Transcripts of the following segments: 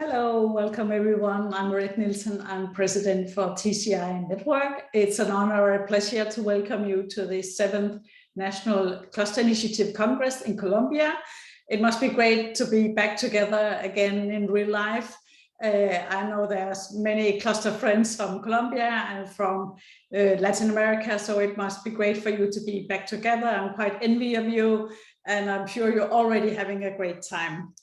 Hello, welcome everyone. I'm Merete Nielsen. I'm president for TCI Network. It's an honor and a pleasure to welcome you to the 7th National Cluster Initiative Congress in Colombia. It must be great to be back together again in real life. I know there's many cluster friends from Colombia and from Latin America, so it must be great for you to be back together. I'm quite envious of you, and I'm sure you're already having a great time.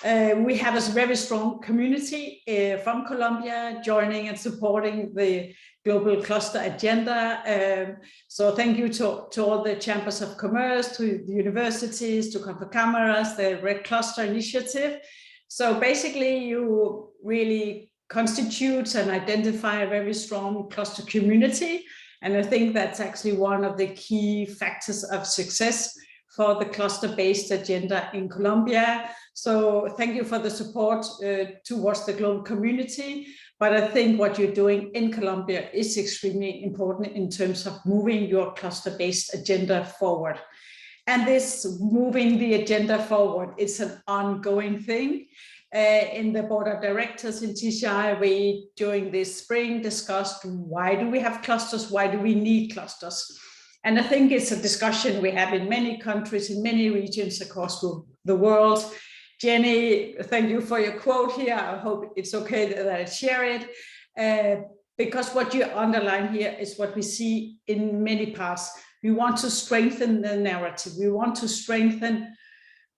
We have a very strong community from Colombia joining and supporting the global cluster agenda. So thank you to all the chambers of commerce, to the universities, to Confecamaras, the Red Cluster Initiative. So basically you really constitute and identify a very strong cluster community. And I think that's actually one of the key factors of success for the cluster-based agenda in Colombia. So thank you for the support towards the global community. But I think what you're doing in Colombia is extremely important in terms of moving your cluster-based agenda forward. And this moving the agenda forward is an ongoing thing. In the board of directors in TCI, we during this spring discussed why do we have clusters, why do we need clusters? And I think it's a discussion we have in many countries, in many regions across the world. Jenny, thank you for your quote here. I hope it's okay that I share it, because what you underline here is what we see in many parts. We want to strengthen the narrative. We want to strengthen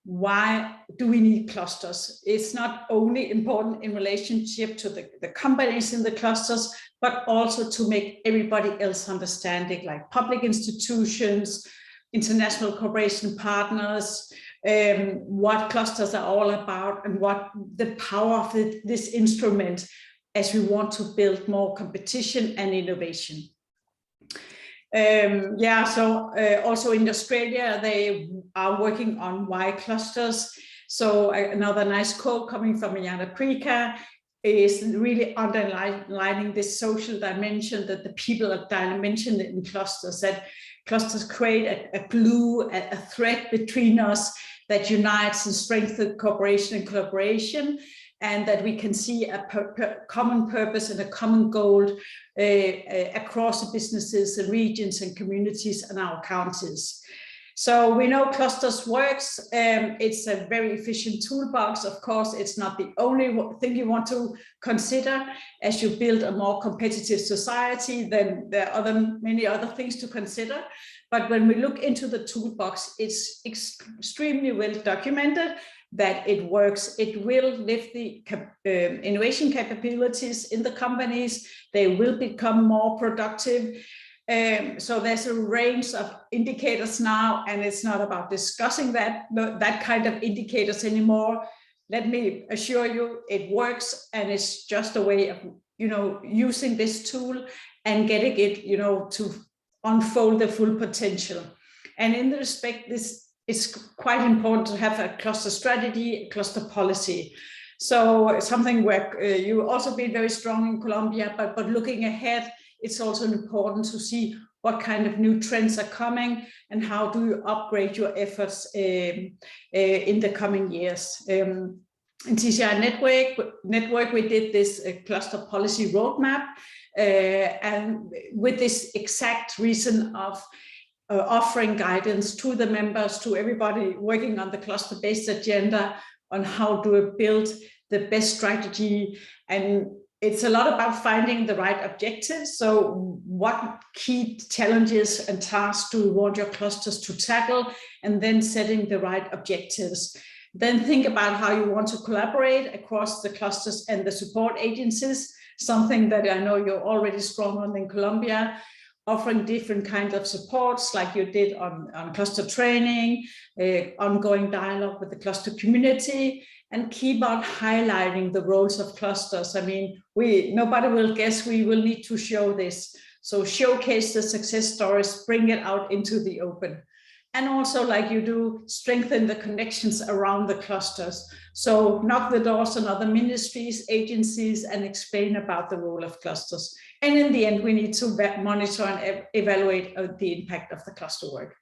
why do we need clusters. It's not only important in relationship to the companies in the clusters, but also to make everybody else understanding, like public institutions, international cooperation partners, what clusters are all about and what the power of this instrument as we want to build more competition and innovation. Also in Australia, they are working on why clusters. So another nice quote coming from Jana Prika is really underlining this social dimension that the people are mentioned in clusters, that clusters create a glue, a thread between us that unites and strengthens cooperation and collaboration, and that we can see a common purpose and a common goal across the businesses, the regions and communities and our counties. So we know clusters works. It's a very efficient toolbox. Of course, it's not the only thing you want to consider as you build a more competitive society. Then there are many other things to consider. But when we look into the toolbox, it's extremely well documented that it works. It will lift the innovation capabilities in the companies. They will become more productive. So there's a range of indicators now, and it's not about discussing that kind of indicators anymore. Let me assure you, it works, and it's just a way of using this tool and getting it to unfold the full potential. And in the respect, it's quite important to have a cluster strategy, a cluster policy. So something where you also been very strong in Colombia, but looking ahead, it's also important to see what kind of new trends are coming and how do you upgrade your efforts in the coming years. In TCI Network, we did this cluster policy roadmap, and with this exact reason of offering guidance to the members, to everybody working on the cluster-based agenda on how to build the best strategy. And it's a lot about finding the right objectives. So what key challenges and tasks do you want your clusters to tackle, and then setting the right objectives. Then think about how you want to collaborate across the clusters and the support agencies, something that I know you're already strong on in Colombia, offering different kinds of supports like you did on cluster training, ongoing dialogue with the cluster community, and keep on highlighting the roles of clusters. I mean, nobody will guess we will need to show this. So showcase the success stories, bring it out into the open. And also, like you do, strengthen the connections around the clusters. So knock the doors on other ministries, agencies, and explain about the role of clusters. And in the end, we need to monitor and evaluate the impact of the cluster work.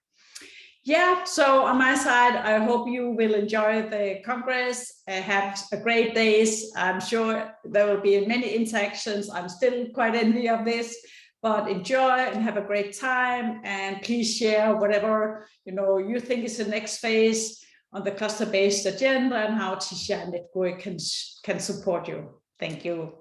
Yeah, so on my side, I hope you will enjoy the Congress, have a great days. I'm sure there will be many interactions. I'm still quite envy of this, but enjoy and have a great time. And please share whatever you think is the next phase on the cluster-based agenda and how Tisha and Network can support you. Thank you.